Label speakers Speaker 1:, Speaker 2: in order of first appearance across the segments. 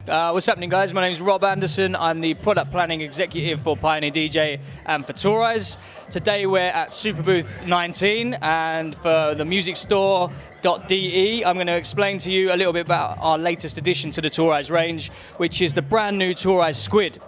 Speaker 1: What's happening, guys? My name is Rob Anderson. I'm the product planning executive for Pioneer DJ and for Toraiz. Today we're at Superbooth 19, and for the music store.de, I'm going to explain to you a little bit about our latest addition to the Toraiz range, which is the brand new Toraiz Squid.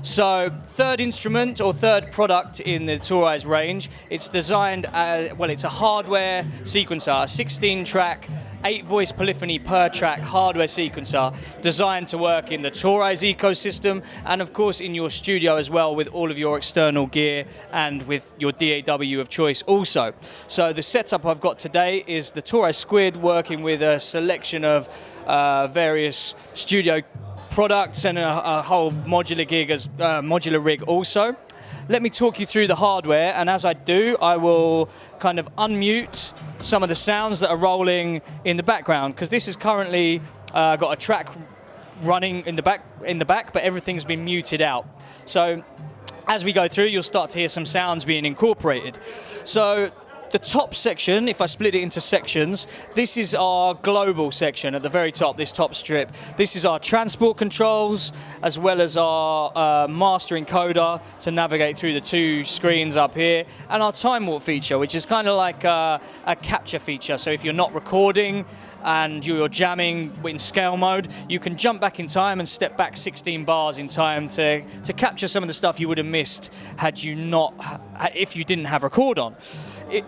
Speaker 1: So, third instrument or third product in the Toraiz range. It's designed as, well, it's a hardware sequencer, a 16-track, 8-voice polyphony per track hardware sequencer designed to work in the Toraiz ecosystem and, of course, in your studio as well with all of your external gear and with your DAW of choice also. So the setup I've got today is the Toraiz Squid working with a selection of various studio products and a whole modular rig also. Let me talk you through the hardware, and as I do, I will kind of unmute some of the sounds that are rolling in the background, because this is currently got a track running in the back, but everything's been muted out. So as we go through, you'll start to hear some sounds being incorporated. So the top section, if I split it into sections, this is our global section at the very top, this top strip. This is our transport controls, as well as our master encoder to navigate through the two screens up here, and our time warp feature, which is kind of like a capture feature. So if you're not recording and you're jamming in scale mode, you can jump back in time and step back 16 bars in time to capture some of the stuff you would have missed if you didn't have record on.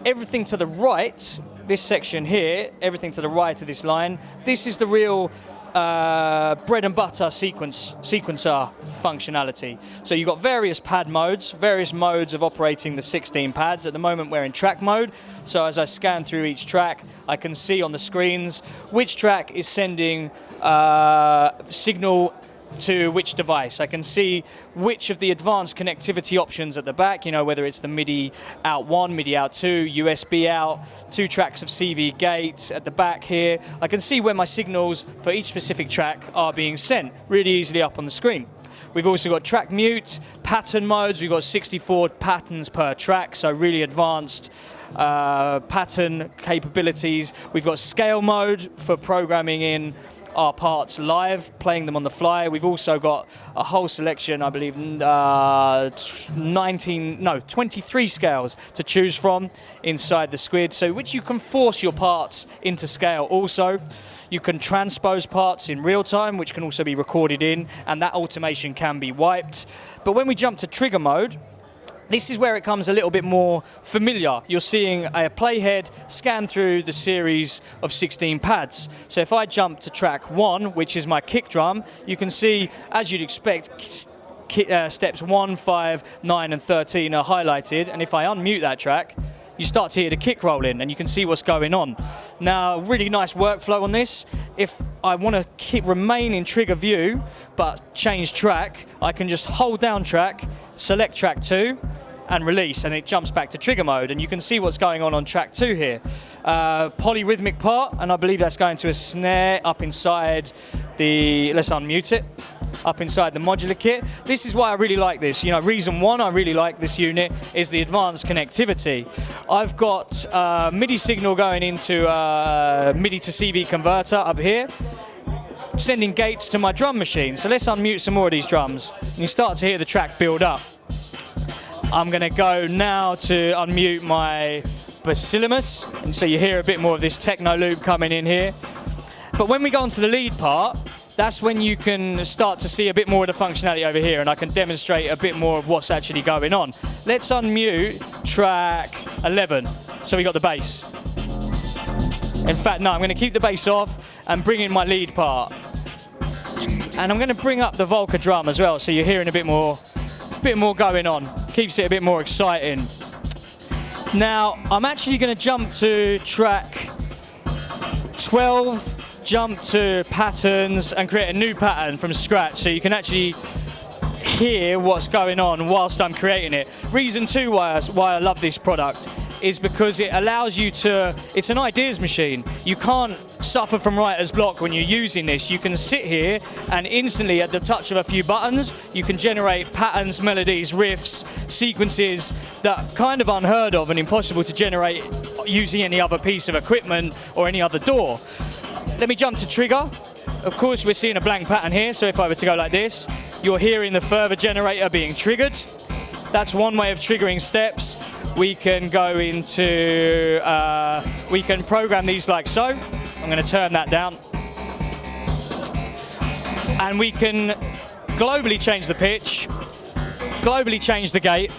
Speaker 1: Everything to the right, this section here, everything to the right of this line, this is the real bread and butter sequencer functionality. So you've got various pad modes, various modes of operating the 16 pads. At the moment we're in track mode, so as I scan through each track, I can see on the screens which track is sending signal to which device. I can see which of the advanced connectivity options at the back, you know, whether it's the MIDI out 1, MIDI out 2, USB out, 2 tracks of CV gate at the back here. I can see where my signals for each specific track are being sent really easily up on the screen. We've also got track mute, pattern modes. We've got 64 patterns per track, so really advanced pattern capabilities. We've got scale mode for programming in our parts live, playing them on the fly. We've also got a whole selection, I believe, 23 scales to choose from inside the Squid, so which you can force your parts into scale also. You can transpose parts in real time, which can also be recorded in, and that automation can be wiped. But when we jump to trigger mode, this is where it comes a little bit more familiar. You're seeing a playhead scan through the series of 16 pads. So if I jump to track 1, which is my kick drum, you can see, as you'd expect, steps 1, 5, 9 and 13 are highlighted, and if I unmute that track, you start to hear the kick roll in, and you can see what's going on. Now, really nice workflow on this. If I want to remain in trigger view, but change track, I can just hold down track, select track 2, and release, and it jumps back to trigger mode, and you can see what's going on track 2 here. Polyrhythmic part, and I believe that's going to a snare up inside the, let's unmute it, up inside the modular kit. This is why I really like this. You know, reason one I really like this unit is the advanced connectivity. I've got MIDI signal going into MIDI to CV converter up here, sending gates to my drum machine. So let's unmute some more of these drums, and you start to hear the track build up. I'm going to go now to unmute my Basilimus, and so you hear a bit more of this techno loop coming in here. But when we go on to the lead part, that's when you can start to see a bit more of the functionality over here, and I can demonstrate a bit more of what's actually going on. Let's unmute track 11, so we got the bass. In fact, no, I'm going to keep the bass off and bring in my lead part. And I'm going to bring up the Volca drum as well, so you're hearing a bit more going on. Keeps it a bit more exciting. Now, I'm actually going to jump to track 12, jump to patterns, and create a new pattern from scratch, so you can actually hear what's going on whilst I'm creating it. Reason two why I love this product is because it allows you to, it's an ideas machine. You can't suffer from writer's block when you're using this. You can sit here and instantly at the touch of a few buttons, you can generate patterns, melodies, riffs, sequences that are kind of unheard of and impossible to generate using any other piece of equipment or any other DAW. Let me jump to trigger. of course, we're seeing a blank pattern here, so if I were to go like this, you're hearing the further generator being triggered. That's one way of triggering steps. We can go into, we can program these like so. I'm going to turn that down. And we can globally change the pitch, globally change the gate,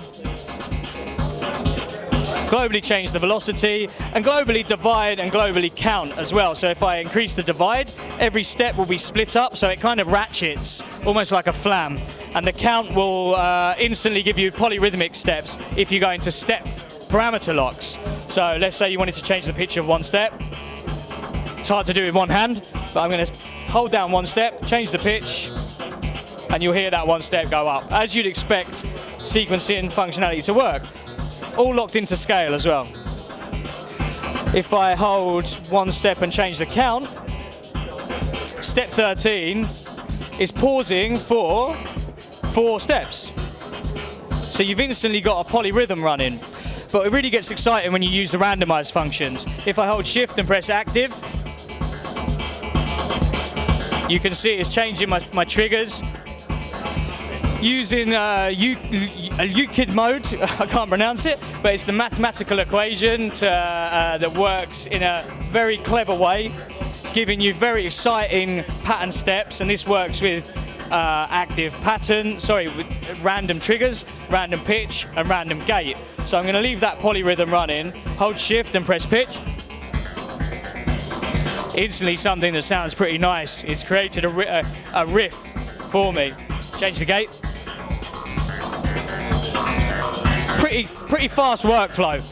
Speaker 1: globally change the velocity, and globally divide and globally count as well. So if I increase the divide, every step will be split up, so it kind of ratchets, almost like a flam. And the count will instantly give you polyrhythmic steps if you go into step parameter locks. So let's say you wanted to change the pitch of one step. It's hard to do with one hand, but I'm going to hold down one step, change the pitch, and you'll hear that one step go up, as you'd expect sequencing functionality to work. All locked into scale as well. If I hold one step and change the count, step 13 is pausing for 4 steps. So you've instantly got a polyrhythm running. But it really gets exciting when you use the randomize functions. If I hold shift and press active, you can see it's changing my triggers. Using a Euclid mode, I can't pronounce it, but it's the mathematical equation that works in a very clever way, giving you very exciting pattern steps, and this works with with random triggers, random pitch, and random gate. So I'm going to leave that polyrhythm running, hold shift and press pitch. Instantly something that sounds pretty nice. It's created a riff for me. Change the gate. Pretty fast workflow.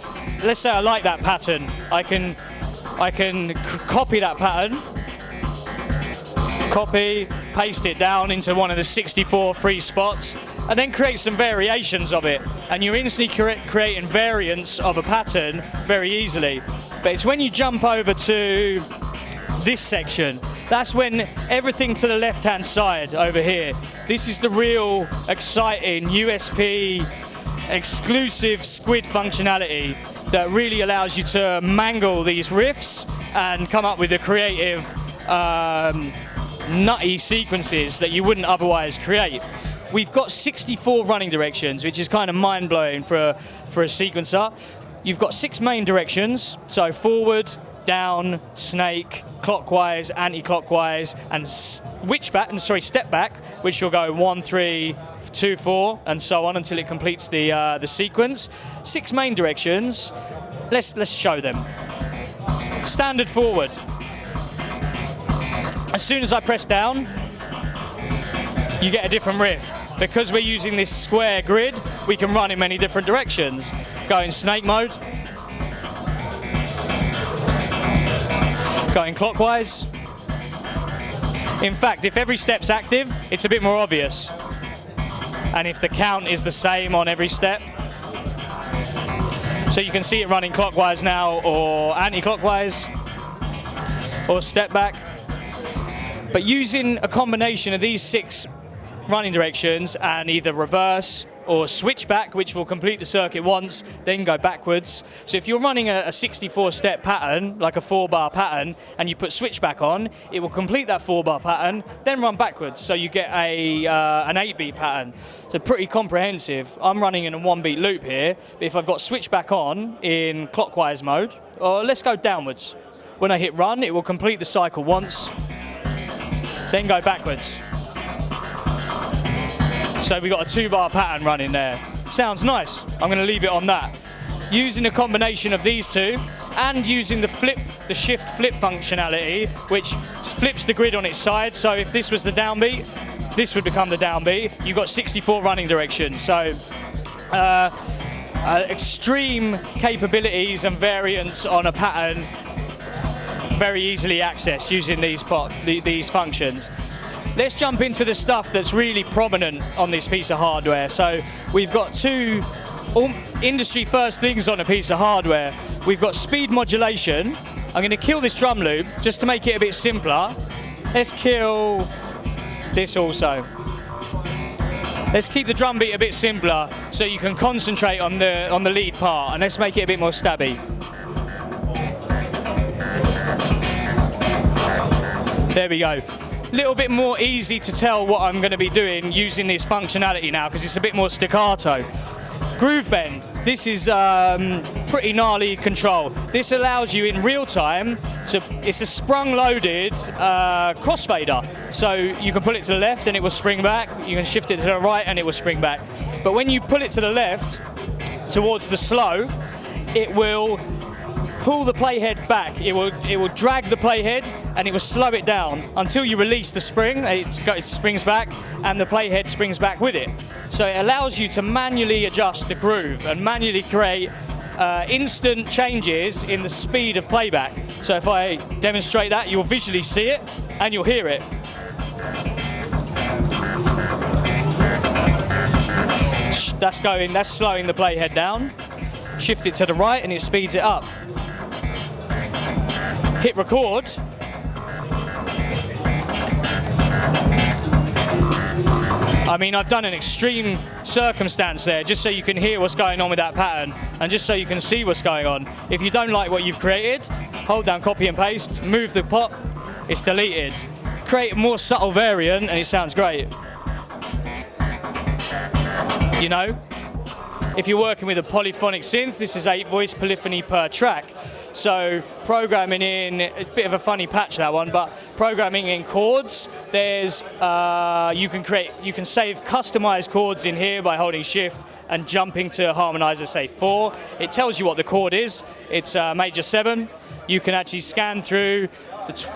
Speaker 1: Let's say I like that pattern. I can copy that pattern, copy, paste it down into one of the 64 free spots, and then create some variations of it. And you're instantly creating variants of a pattern very easily. But it's when you jump over to this section, that's when everything to the left-hand side over here, this is the real exciting USP exclusive Squid functionality that really allows you to mangle these riffs and come up with the creative nutty sequences that you wouldn't otherwise create. We've got 64 running directions, which is kind of mind-blowing for a sequencer. You've got 6 main directions, so forward, down, snake, clockwise, anti-clockwise, and step back, which will go 1, 3, 2, 4, and so on until it completes the sequence. 6 main directions. Let's show them. Standard forward. As soon as I press down, you get a different riff. Because we're using this square grid, we can run in many different directions. Go in snake mode. Going clockwise. In fact, if every step's active, it's a bit more obvious. And if the count is the same on every step. So you can see it running clockwise now, or anti-clockwise, or step back. But using a combination of these 6 running directions and either reverse or switch back, which will complete the circuit once, then go backwards. So if you're running a 64-step pattern, like a 4-bar pattern, and you put switch back on, it will complete that 4-bar pattern, then run backwards. So you get an 8-beat pattern. So pretty comprehensive. I'm running in a 1-beat loop here, but if I've got switch back on in clockwise mode, or let's go downwards. When I hit run, it will complete the cycle once, then go backwards. So we've got a 2-bar pattern running there. Sounds nice. I'm going to leave it on that. Using a combination of these two and using the shift flip functionality, which flips the grid on its side. So if this was the downbeat, this would become the downbeat. You've got 64 running directions. So extreme capabilities and variants on a pattern very easily accessed using these functions. Let's jump into the stuff that's really prominent on this piece of hardware. So we've got 2 industry first things on a piece of hardware. We've got speed modulation. I'm going to kill this drum loop just to make it a bit simpler. Let's kill this also. Let's keep the drum beat a bit simpler so you can concentrate on the lead part, and let's make it a bit more stabby. There we go. little bit more easy to tell what I'm going to be doing using this functionality now, because it's a bit more staccato. Groove bend. This is pretty gnarly control. This allows you in real time to, it's a sprung loaded crossfader. So you can pull it to the left and it will spring back. You can shift it to the right and it will spring back. But when you pull it to the left towards the slow, it will pull the playhead back. It will drag the playhead and it will slow it down until you release the spring. It springs back and the playhead springs back with it. So it allows you to manually adjust the groove and manually create instant changes in the speed of playback. So if I demonstrate that, you'll visually see it and you'll hear it. That's slowing the playhead down. Shift it to the right and it speeds it up. Hit record. I mean, I've done an extreme circumstance there just so you can hear what's going on with that pattern and just so you can see what's going on. If you don't like what you've created, hold down copy and paste, move the pop, it's deleted. Create a more subtle variant and it sounds great. You know, if you're working with a polyphonic synth, this is 8 voice polyphony per track. So programming in, a bit of a funny patch that one, but programming in chords, there's, you can save customized chords in here by holding shift and jumping to harmonizer, say 4. It tells you what the chord is. It's major 7. You can actually scan through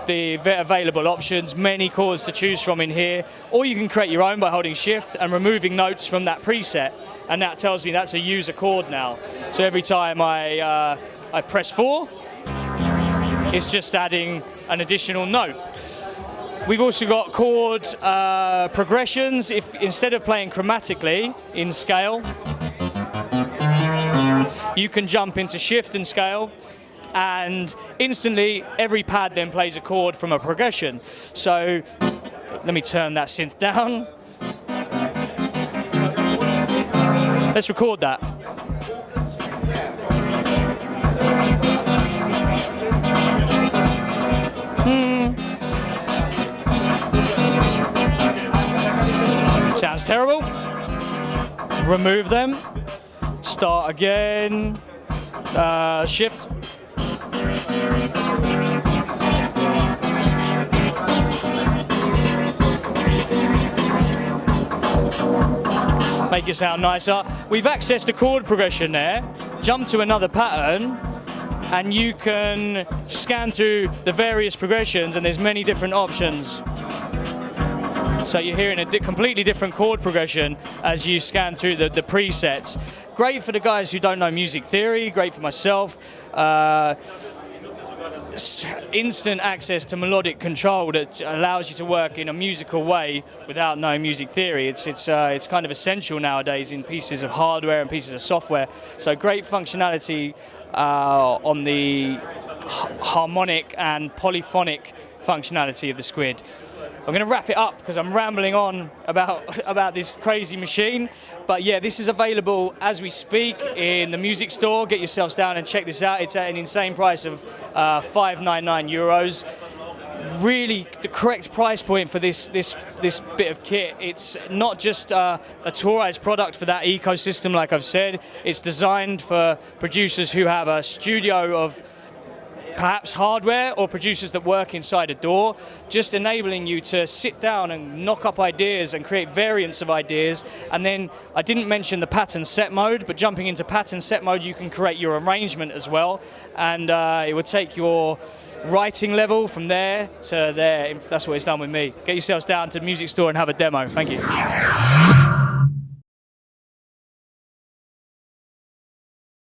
Speaker 1: the available options, many chords to choose from in here, or you can create your own by holding shift and removing notes from that preset, and that tells me that's a user chord now. So every time I press 4, it's just adding an additional note. We've also got chord progressions. If instead of playing chromatically in scale, you can jump into shift and scale, and instantly every pad then plays a chord from a progression. So let me turn that synth down. Let's record that. Sounds terrible. Remove them. Start again. Shift. Make it sound nicer. We've accessed a chord progression there. Jump to another pattern, and you can scan through the various progressions, and there's many different options. So you're hearing a completely different chord progression as you scan through the presets. Great for the guys who don't know music theory, great for myself. Instant access to melodic control that allows you to work in a musical way without knowing music theory. It's kind of essential nowadays in pieces of hardware and pieces of software. So great functionality on the harmonic and polyphonic functionality of the Squid. I'm going to wrap it up because I'm rambling on about this crazy machine. But yeah, this is available as we speak in the music store. Get yourselves down and check this out. It's at an insane price of €599. Really the correct price point for this bit of kit. It's not just a Toraiz product for that ecosystem, like I've said. It's designed for producers who have a studio of perhaps hardware, or producers that work inside a DAW, just enabling you to sit down and knock up ideas and create variants of ideas. And then I didn't mention the pattern set mode, but jumping into pattern set mode, you can create your arrangement as well, and it would take your writing level from there to there. That's what it's done with me. Get yourselves down to the music store and have a demo. Thank you.